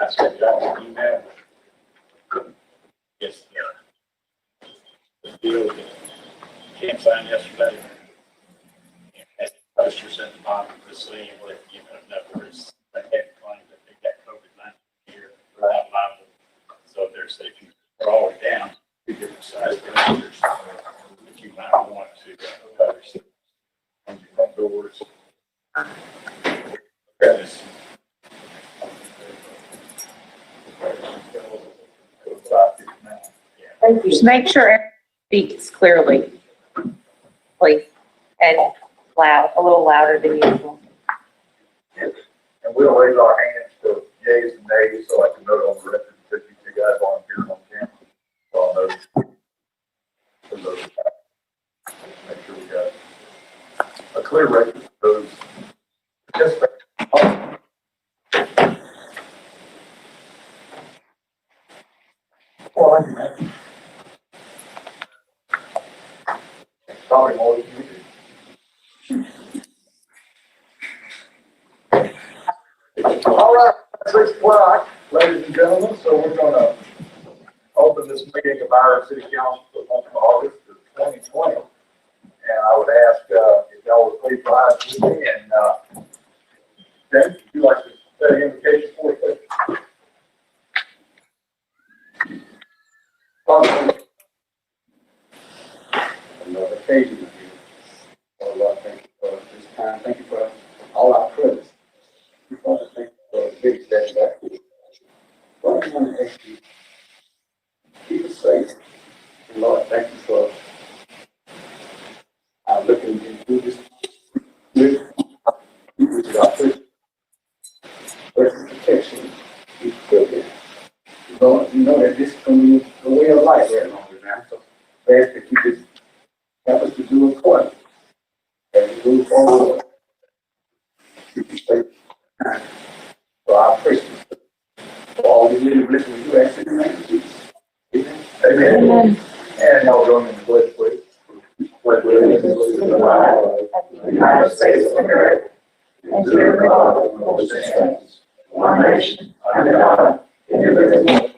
I sent y'all an email. Yes, the deal that Ken signed yesterday. And posters at the bottom of the scene where, you know, in other words, they had claimed that they got COVID-19 here without liable. So their safety are all the way down to different size posters that you might want to post on your front doors. Yes. Just make sure everyone speaks clearly, please, and loud, a little louder than usual. And we'll raise our hands to yays and nays so I can note on the record that you two guys aren't here on camera. So I'll note. Make sure we got a clear record of those. Yes, probably more than you do. All right, 6 o'clock, ladies and gentlemen. So we're going to open this meeting of Byron City Council for the month of August of 2020. And I would ask if y'all would please rise with me. And James, would you like to say the invocation for us, please? Another occasion with you. Oh Lord, thank you for this time. Thank you for all our prayers. Father, thank you for the big step back. Lord, I want to ask you, keep us safe. And Lord, thank you for looking into this with our first protection. You feel it. Lord, you know that this is going to be a way of life right longer now. So I ask that you just help us to do it accordingly. As we move forward, keep you safe. So I pray for all the little blessings you ask in the name of Jesus. Amen. Amen. And y'all join me in the pledge, please. Pledge allegiance to the flag of the United States of America, and to the republic for which it stands, one nation, under God, indivisible.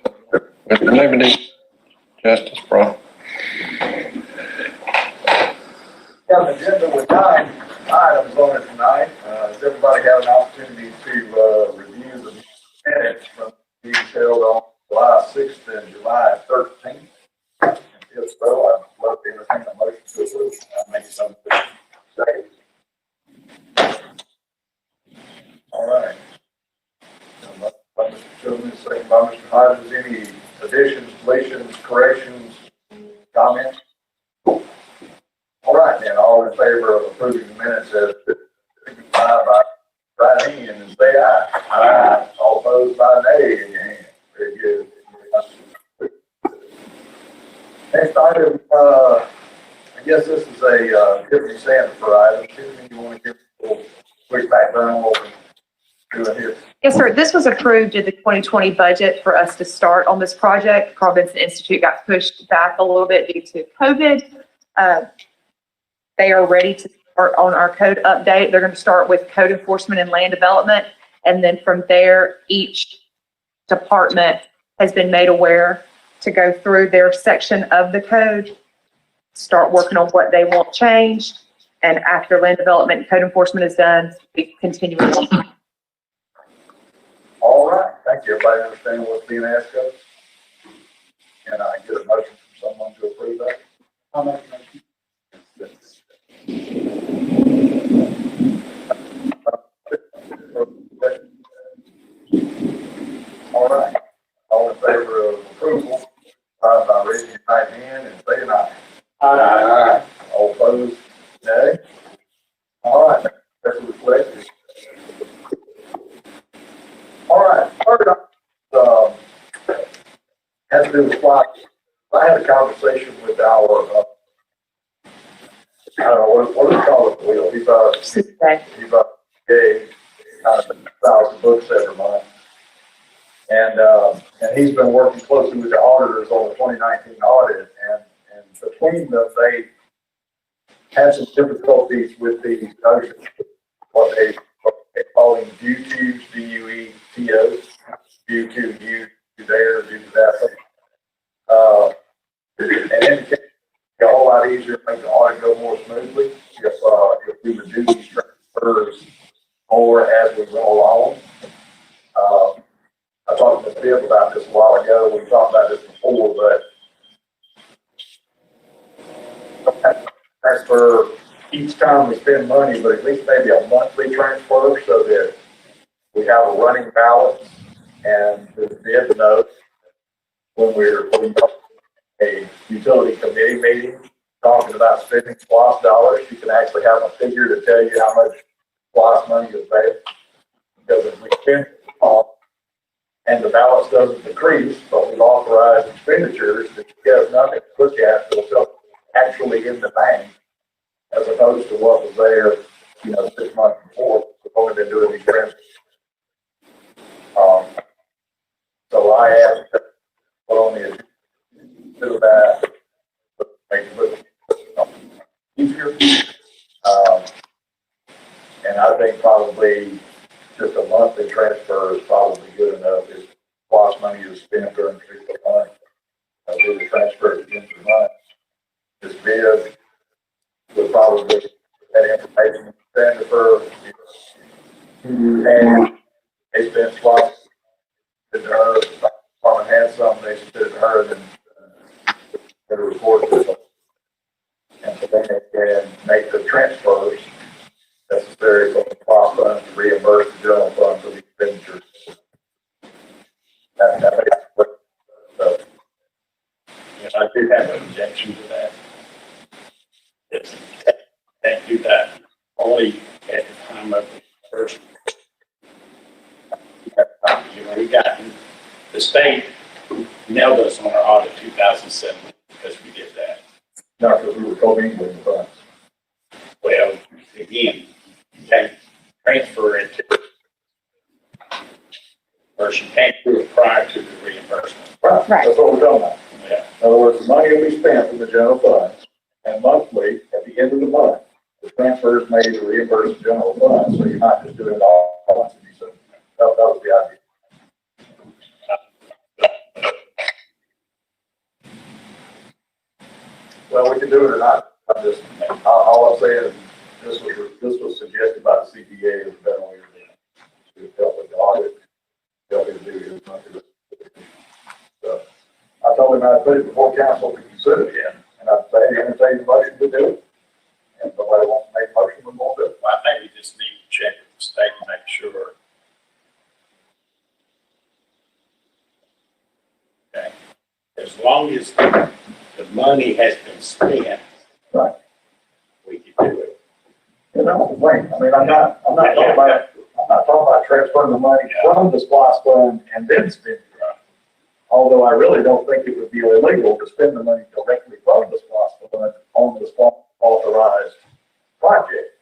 With liberty, justice for all. Got an agenda with 9 items on it tonight. Has everybody had an opportunity to review the minutes from the meetings held on July 6th and July 13th? If so, I'd love to entertain a motion to approve. I'll make something. Second. All right. By Mr. Chilton, second by Mr. Hodges. Any additions, deletions, corrections, comments? All right, then, all in favor of approving the minutes as signify by right hand and say aye. Aye. All opposed by nay in your hand. Very good. Next item, I guess this is a Tiffany Sanford item. Tiffany, you want to give a little quick background on what we're doing here? Yes, sir. This was approved in the 2020 budget for us to start on this project. Carl Vinson Institute got pushed back a little bit due to COVID. They are ready to start on our code update. They're going to start with code enforcement and land development. And then from there, each department has been made aware to go through their section of the code, start working on what they want changed. And after land development and code enforcement is done, we continue on. All right. Thank you. Everybody understand what's being asked of? Can I get a motion from someone to approve that? I'll make a motion. All right. All in favor of approval, by raising your right hand and saying aye. Aye. All opposed, nay. All right. That's reflected. All right. Third item, has to do with flight. I had a conversation with our, I don't know, what do we call it, Will? He's gay, 1,000 books every month. And he's been working closely with the auditors on the 2019 audit, and between them, they had some difficulties with the what they calling DUTs, DUETOs, DUT more as we go along. I talked to Bill about this a while ago. We talked about this before, but transfer each time we spend money, but at least maybe a monthly transfer so that we have a running balance and the bid knows when we're putting up a utility committee meeting talking about spending SPOS dollars, you can actually have a figure to tell you how much SPOS money is there. Because if we spend off and the balance doesn't decrease, but we've authorized expenditures that has nothing to look at until actually in the bank, as opposed to what was there, 6 months before. We've only been doing these transfers. So I asked put on the agenda do that, make it look easier. And I think probably just a monthly transfer is probably good enough. If lost money is spent during the month, do the transfer at the end of the month. This bid would probably get that information transfer and they spent slots to her. Department had some, they submitted to her, then the report. And so then they can make the transfers necessary for the SPOS fund to reimburse the general fund for the expenditures. Yes, I do have an objection to that. They do that only at the time of the first. We got the state nailed us on our audit 2007 because we did that. Not because we were co-mingling the funds. Well, again, you can't transfer it to, or you can't do it prior to the reimbursement. Right. That's what we're talking about. Yeah. In other words, the money will be spent from the general fund, and monthly, at the end of the month, the transfer is made to reimburse the general fund, so you're not just doing it all at once. So that was the idea. Well, we can do it or not. All I'm saying is this was suggested by the CPA as a better way to help with the audit, help him do his monthly. So I told him I'd put it before council to consider it, and I'd say entertain the motion to do it. And if nobody wants to make a motion, we won't do it. Well, I think we just need to check with the state and make sure. Okay. As long as the money has been spent. Right. We can do it. You know, complain. I mean, I'm not talking about transferring the money from the SPOS fund and then spending it. Although I really don't think it would be illegal to spend the money directly from the SPOS fund on the SPOS authorized project.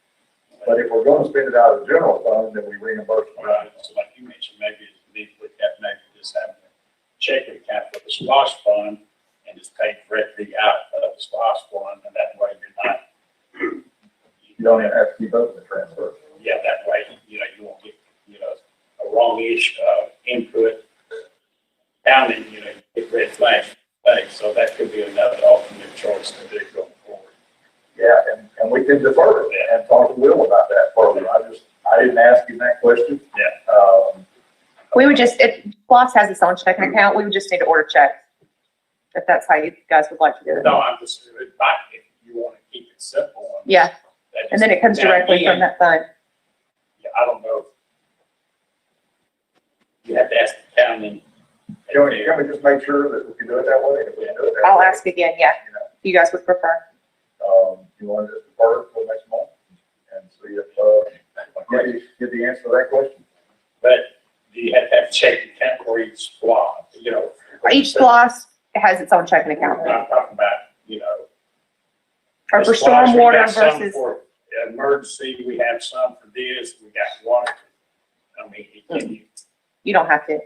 But if we're going to spend it out of the general fund, then we reimburse it. Right. So like you mentioned, maybe we have maybe just have a checking account for the SPOS fund and just pay directly out of the SPOS fund, and that way you're not. You don't even have to keep up with the transfer. Yeah, that way, you won't get, a wrong-ish, input down and, get red flags. So that could be another alternate choice to do going forward. Yeah, and we can defer it and talk to Will about that further. I didn't ask him that question. Yeah. We would just, if SPOS has its own checking account, we would just need to order checks. If that's how you guys would like to do it. No, I'm just, if you want to keep it simple. Yeah. And then it comes directly from that fund. Yeah, I don't know. You have to ask the county. Can we just make sure that we can do it that way? If we can do it that I'll way, ask again, yeah. If you guys would prefer. You want to just defer it for next month and see if, get the answer to that question? But do you have to have checking account for each block, Each SPOS has its own checking account. I'm talking about, Or for the SPOS, we stormwater got some versus, for emergency, we have some for this, we got water. I mean, you don't have to.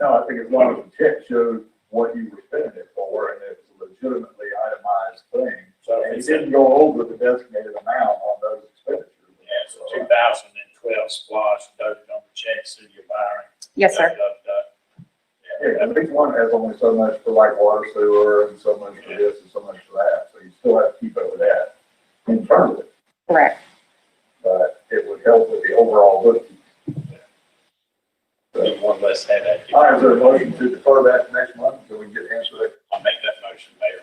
No, I think as long as the check shows what you were spending it for and it's a legitimately itemized thing. So And you it's didn't go over the designated amount on those expenditures. yeah, so 2012 SPOS, those number checks, City of Byron. Yes, sir. Yeah, and each one has only so much for like water, sewer, and so much for this and so much for that. So you still have to keep up with that internally. Correct. But it would help with the overall bookkeeping. Be one less headache. All right, is there a motion to defer that to next month, so we can get the answer there? I'll make that motion, Mayor.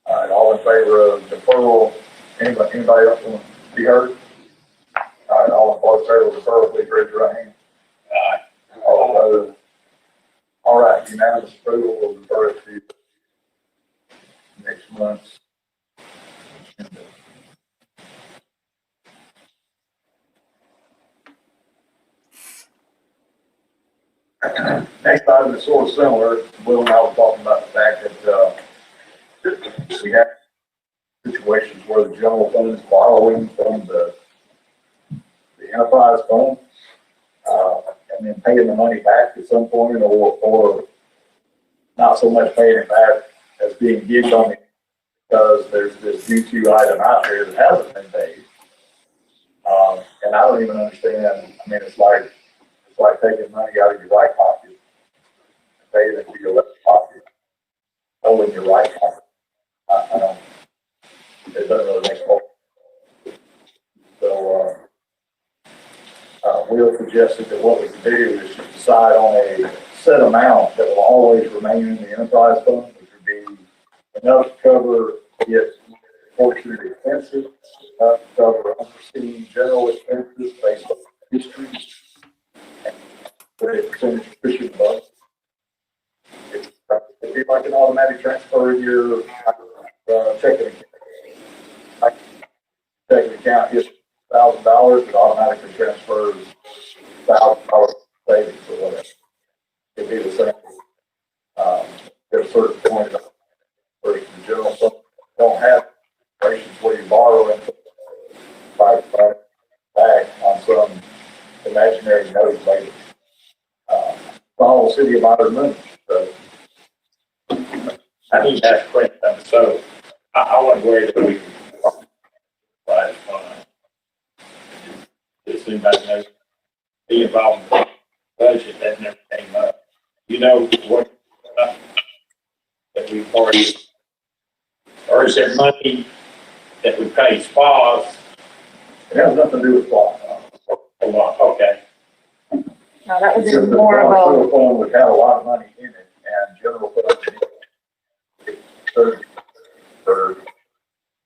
All right, all in favor of deferral? Anybody else want to be heard? All right, all in favor of deferral, please raise your right hand. All opposed? All right, unanimous approval will defer it to next month's. Next item is sort of similar. Will and I were talking about the fact that, we have situations where the general fund is borrowing from the enterprise fund, and then paying the money back at some point, or not so much paying it back as being gigged on it, because there's this U2 item out there that hasn't been paid. And I don't even understand, I mean, it's like taking money out of your right pocket and paying it into your left pocket, holding your right pocket. I don't, it doesn't really make sense. So, Will suggested that what we could do is just decide on a set amount that will always remain in the enterprise fund, which would be enough to cover its fortunate expenses, enough to cover unforeseen general expenses based on history, and put a percentage cushion above. It'd be like an automatic transfer in your checking account. Like checking account hits $1,000, it automatically transfers $1,000 savings or whatever. It'd be the same. At a certain point, where the general fund don't have situations where you borrow and buy back on some imaginary note later. The whole city of Byron money. So I need to ask a question. So I want to worry that we can provide fund. Does anybody know? Be involved in the budget that never came up. You know what that we've already, or is there money that we pay spas? it has nothing to do with law. A lot, okay. No, that was Because the more of general fund would have a lot of money in it, and general fund,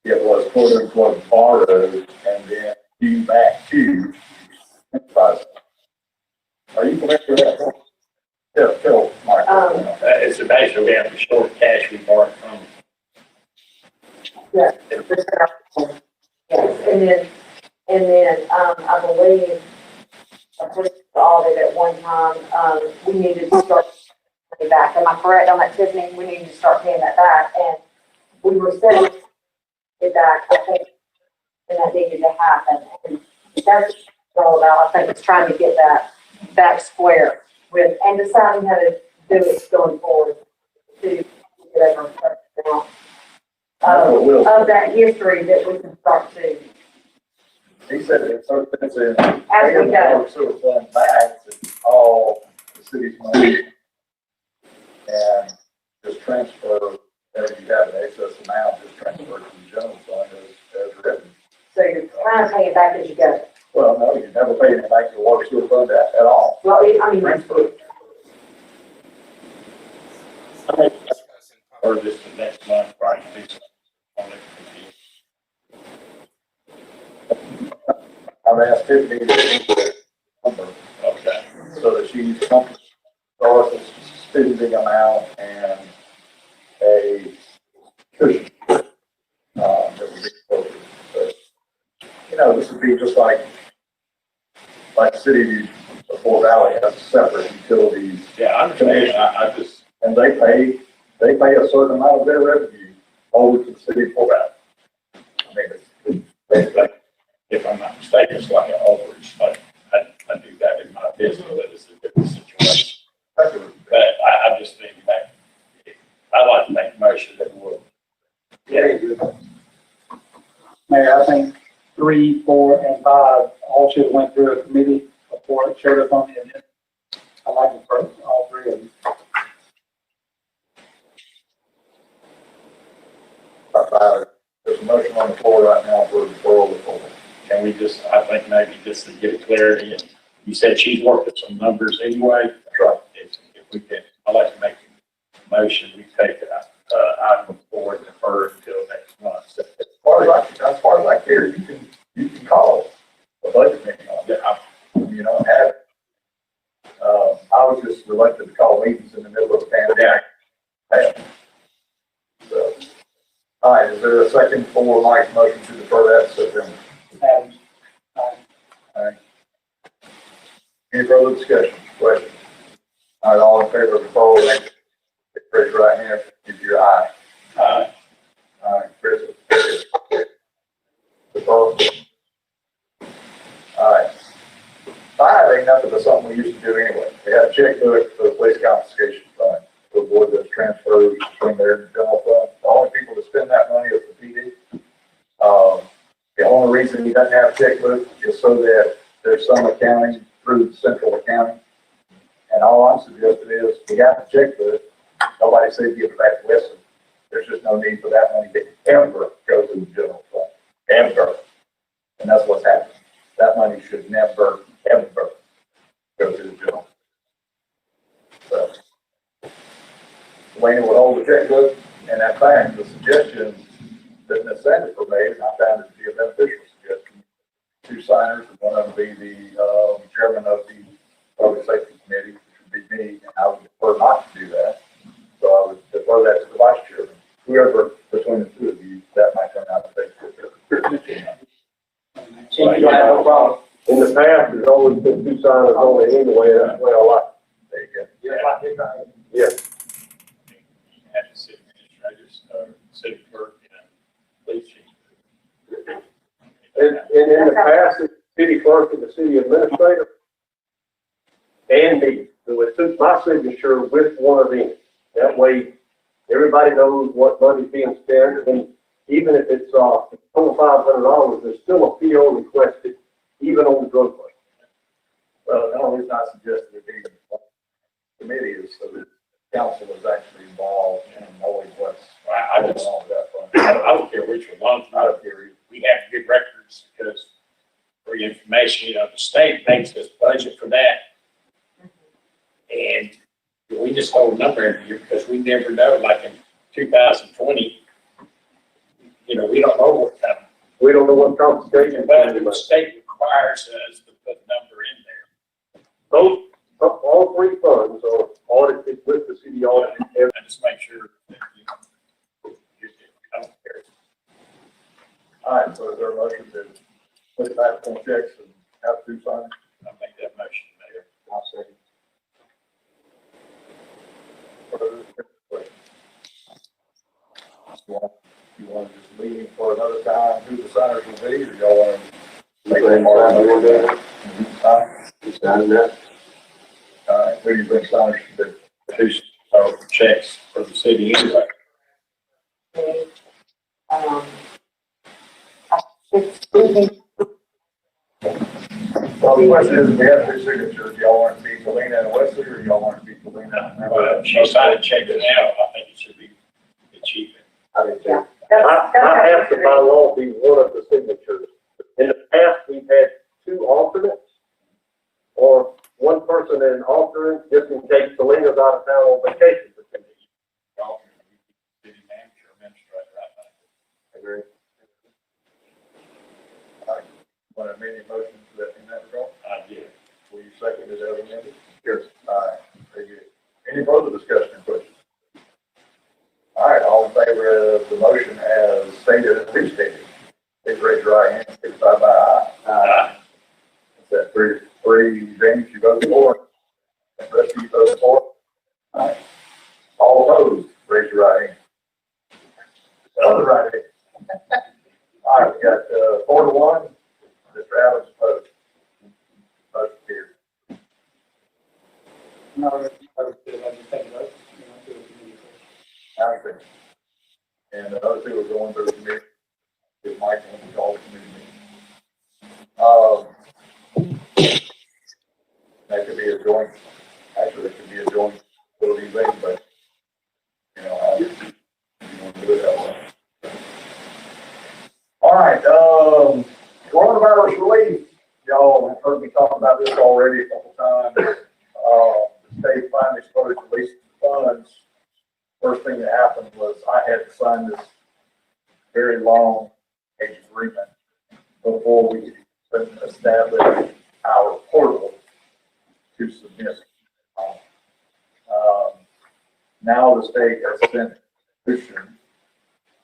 it was quote unquote borrowed and then due back to enterprise. Are you familiar with that? Yeah, Phil, Mike. It's basically we have the short cash we borrowed from. Yes, and then, I believe, according to the audit at one time, we needed to start paying back. Am I correct on that, Tiffany? We needed to start paying that back, and we were setting it back, I think, and that needed to happen. And that's what it's all about. I think it's trying to get that back square with, and deciding how to do it going forward to get over now. Of that history that we can start to. He said it's in As we go. sewer fund back, it's all the city's money. And just transfer, if you have an excess amount, just transfer it to the general fund as written. So you're trying to pay it back as you go. Well, no, you never pay it back to the water sewer fund at all. Well, I mean, Transfer. Or just the next month, right? I've asked Tiffany to number Okay. so that she's comfortable with the spending amount and a cushion. That would be appropriate. But, you know, this would be just like the city of Fort Valley has separate utilities, Yeah, I understand. I just, and they pay a certain amount of their revenue over to the city of Fort Valley. I mean, it's basically, if I'm not mistaken, it's like an overage. Like I do that in my business, but it's a different situation. But I just think that I'd like to make a motion that we'll. Yeah. Mayor, I think 3, 4, and 5 all should have went through a committee before it showed up on the agenda. I like the first, all 3 of them. There's a motion on the floor right now for deferral of the And we just, I think maybe just to get clarity, and you said she's working some numbers anyway. That's right. If we can, I'd like to make a motion, we take that, item forward and defer until next month. So, As far as I care, you can call a budget meeting on it. You know, have, I was just reluctant to call meetings in the middle of the pandemic. So, all right, is there a second for Mike's motion to defer that to September? Adams. All right. Any further discussion, questions? All right, all in favor of deferral, raise your right hand, give your eye. Aye. All right, Chris. Deferral. All right. Five ain't nothing but something we used to do anyway. We had a checkbook for the police confiscation fund to avoid those transfers between their general fund. The only people that spend that money is the PD. The only reason he doesn't have a checkbook is so that there's some accounting through central accounting. And all I'm suggesting is we got the checkbook. Nobody said give it back to Weston. There's just no need for that money to ever go to the general fund. Ever. And that's what's happening. That money should never, ever go to the general. So, Wayne would hold the checkbook, and in fact, the suggestion that Ms. Sanders made, and I found it to be a beneficial suggestion. Two signers, and one of them be the chairman of the Public Safety Committee, which would be me, and I would prefer not to do that. So I would defer that to the vice chairman. Whoever between the two of you, that might turn out to be good. Chief, you have no problem. In the past, there's always been two signers only anyway, that's the way I like it. There you go. Yeah. Had the city administrators, city clerk, and police chief. And in the past, the city clerk and the city administrator, and me, so it took my signature with one of them. That way, everybody knows what money's being spent, and even if it's, over $500, there's still a PO requested, even on the drug money. Well, the only reason I suggested it being a committee is so that council is actually involved and knowing what's I going just, on with that fund. I don't care which one, I don't care. we have good records because for your information, the state makes us budget for that. And we just hold a number every year because we never know, like in 2020, we don't know what kind of, We don't know what confiscation but the is. state requires us to put a number in there. Those, all three funds are audited with the city audit. I just make sure that, I don't care. All right, so is there a motion to put it back on checks and have two signers? I'll make that motion, Mayor. I'll second. Further questions? You want to just leave for another time who the signers will be, or y'all want to make them all? All right, who do you think signers should be? Two checks for the city anyway. Well, the question is, we have two signatures, y'all want it to be Selena and Wesley, or y'all want it to be Selena? Well, she signed a check now, I think it should be the chief. I have to by law be one of the signatures. In the past, we've had two alternates, or one person and an alternate, just in case Selena's out of town on vacation for 10 days. City manager, administrator, I think. Agree. All right, want to amend your motion to that in that regard? I did. Will you second it as amended? Yes. All right, very good. Any further discussion or questions? All right, all in favor of the motion as stated and restated, please raise your right hand, signify by aye. Aye. Is that three, James, you vote for? And the rest of you vote for? All right. All opposed, raise your right hand. Other right hand. All right, we got 4-1. Mr. Adams opposed. Motion carried. No, I would say, I just take a vote. Do the committee first. I agree. And the other two are going through the committee. If Mike wants to call the committee. That could be a joint, actually, it could be a joint facility thing, but, you want to do it that way. All right, Coronavirus relief, y'all have heard me talk about this already a couple times. The state finally started releasing funds. First thing that happened was I had to sign this very long agreement before we could establish our portal to submit. Now the state has sent a resolution,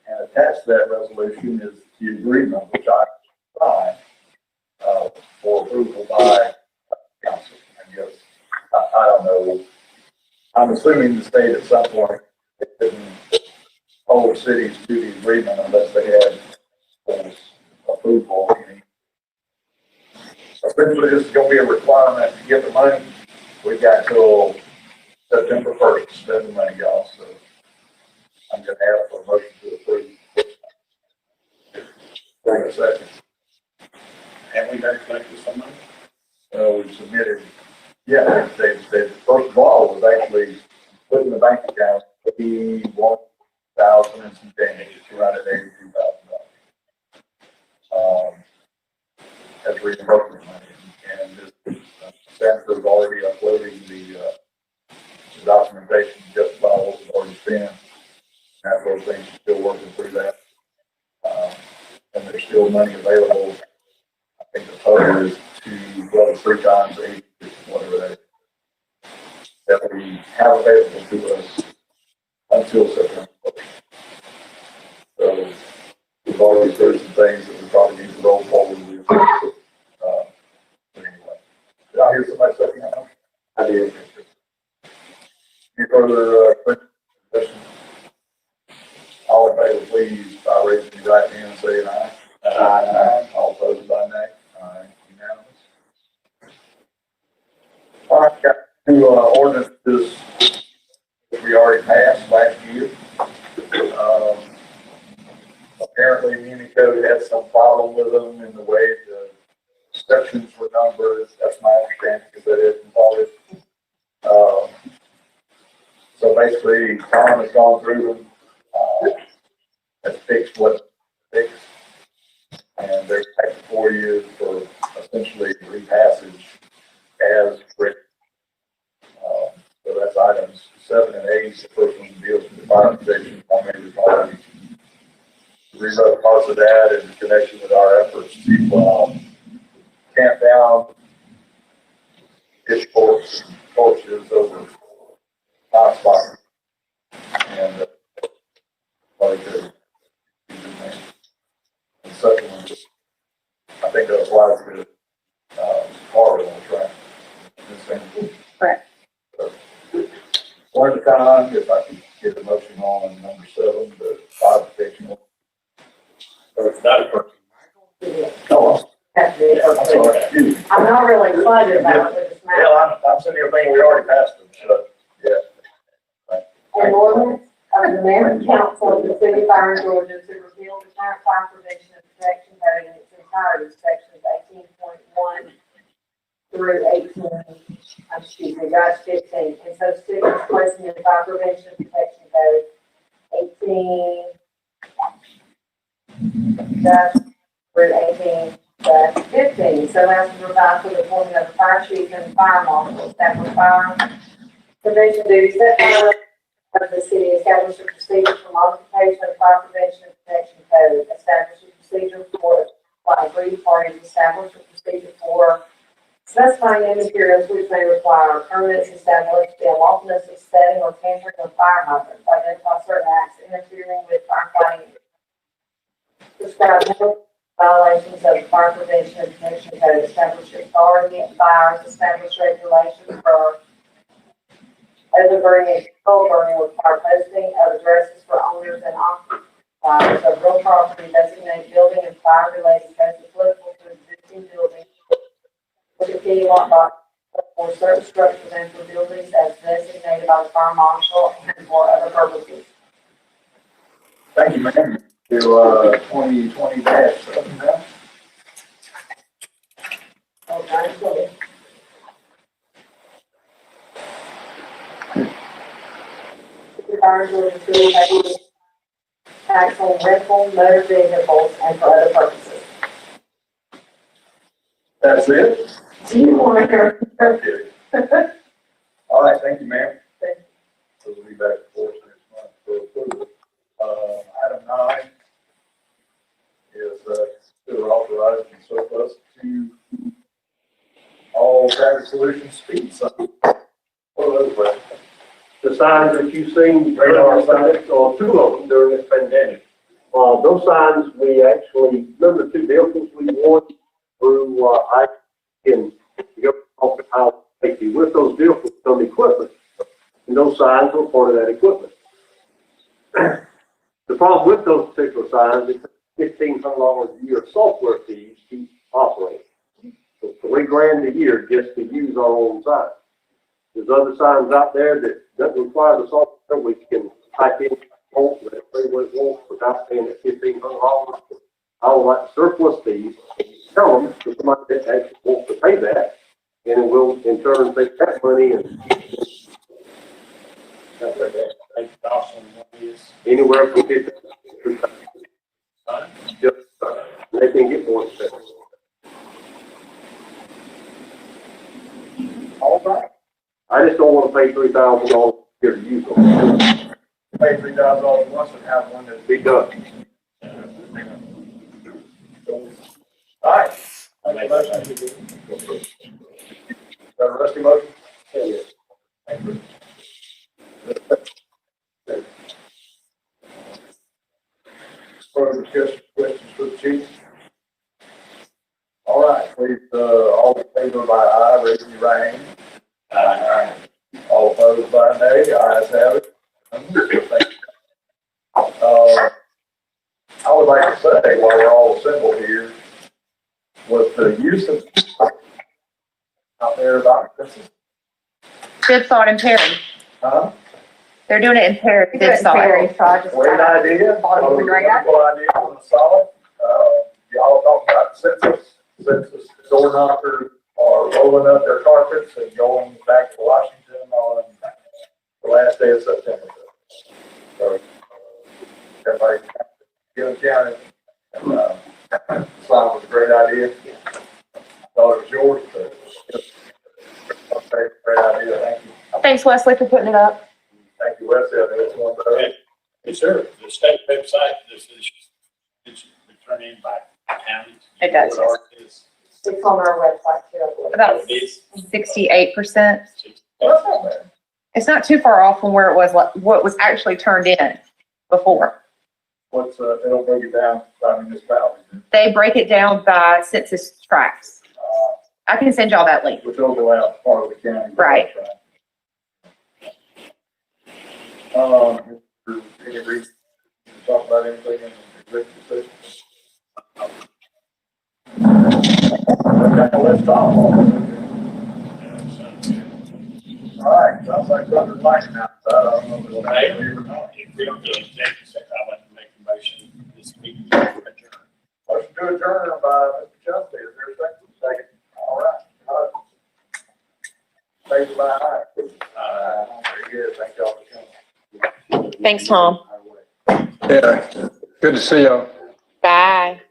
and attached to that resolution is the agreement which I signed for approval by council. I guess I don't know. I'm assuming the state at some point didn't hold cities to the agreement unless they had approval. Essentially, this is going to be a requirement to get the money. We've got till September 1st to spend the money, y'all. So I'm going to ask for a motion to approve. Wait a second. Have we already collected some money? We submitted, yeah, they first of all was actually put in the bank account, $81,000 and some change, around $82,000. As reimbursement money. And this, Sanford's already uploading the documentation just about what we've already spent. That those things are still working through that. And there's still money available. I think the total is well, 3 times 8, whatever that is, that we have available to us until September 1st. So we've already started some things that we probably need to roll forward with. Anyway, did I hear somebody say that? I did. Any further questions? All in favor, please, by raising your right hand and saying aye. Aye. All opposed by nay. Aye. Unanimous. All right, got 2 ordinances that we already passed last year. Apparently, Unicode had some problem with them in the way the sections were numbered. That's my understanding, because that is involved. So basically, Tom has gone through them, has fixed what fixed, and they're back for you for essentially repassage as written. So that's items 7 and 8. The first one deals with the fire protection. I may recall rewrote parts of that in connection with our efforts to camp down pitchforks and torches over hot spots. And like the second one, I think that applies to Harvard on the track. Correct. So, one at a time, if I could get a motion on number 7, the fire protection. Or it's not a person. No, I'm not really excited about it, but it's not. yeah, I'm sitting here thinking we already passed them, so, yeah. An ordinance of the mayor and council of the city of Byron, Georgia, to repeal the current fire prevention and protection code in its entirety, sections 18.1 through 15, and so cities placing in the fire prevention and protection code 18 through 18-15, so as to provide for the appointment of the fire chief and fire marshal, establish fire prevention duties, set fire of the city, establish a procedure for modification of the fire prevention and protection code, establish a procedure for agreed parties, establish a procedure for specifying any materials which may require permits, establish the unlawfulness of setting or tampering of fire hydrants, identify certain acts interfering with firefighting, prescribe violations of the fire prevention and protection code, establish authority at fires, establish regulations for overburning and control burning with fire posting of addresses for owners and occupiers of real property, designated building and fire-related codes applicable to existing buildings, with a key lock box for certain structures and for buildings as designated by the fire marshal and for other purposes. Thank you, ma'am. To 2020-7 now. Okay, so tax on rental motor vehicles and for other purposes. That's it? You want her? I'm kidding. All right, thank you, ma'am. So we'll be back before us next month for approval. Item 9 is, to authorize and surplus to all traffic solutions speed signs. What are those, Brad? The signs that you've seen, radar signs, or two of them during this pandemic. Those signs, we actually, remember the two vehicles we won through, I can go off the highway safety. With those vehicles come equipment, and those signs were part of that equipment. The problem with those particular signs is $1,500 a year software fees to operate. So $3,000 a year just to use our own signs. There's other signs out there that doesn't require the software. We can type in that freeway walk without paying that $1,500. I would like to surplus these, tell them to somebody that actually wants to pay that, and it will in turn take that money and anywhere from 50 to just, they can get more expensive. All right. I just don't want to pay $3,000 a year to use them. Pay $3,000 once and have one that's Be done. all right. Make a motion. Got a rusty motion? Yeah. Thank you. Further discussion, questions for the chief? All right, please, all in favor by aye, raise your right hand. Aye. All opposed by nay, ayes have it. Thank you. I would like to say, while we're all assembled here, was the use of out there about this, Good thought in Perry. huh? They're doing it in Perry. Good Good thought. Perry, so I just. Great idea. Thought it was a great idea. Wonderful idea, it was solid. Y'all talking about census door knockers are rolling up their carpets and going back to Washington on the last day of September. So, everybody, get them counted. And, so it was a great idea. Thought it was yours, but okay, great idea, thank you. Thanks, Wesley, for putting it up. Thank you, Wesley, I think it's one of those. Yes, sir. The state website, this is, it's returned in by counties. It does, What ours is. It's on our website too. About It is. 68%. That's not bad. It's not too far off from where it was, what was actually turned in before. What's, it'll break it down by municipalities, They break it down by census tracts. I can send y'all that link. which will go out part of the county. Right. Any reason to talk about anything in executive session? Okay, let's talk. All right, sounds like Thunder Lightning now. I don't know if it's Okay. name or not. If we don't get executive session, I'd like to make a motion this meeting to adjourn. Motion to adjourn by Mr. Chelsea, is there a second? Second. All right. Favor by aye. Very good, thank y'all for coming. Thanks, Tom. Yeah, good to see y'all. Bye.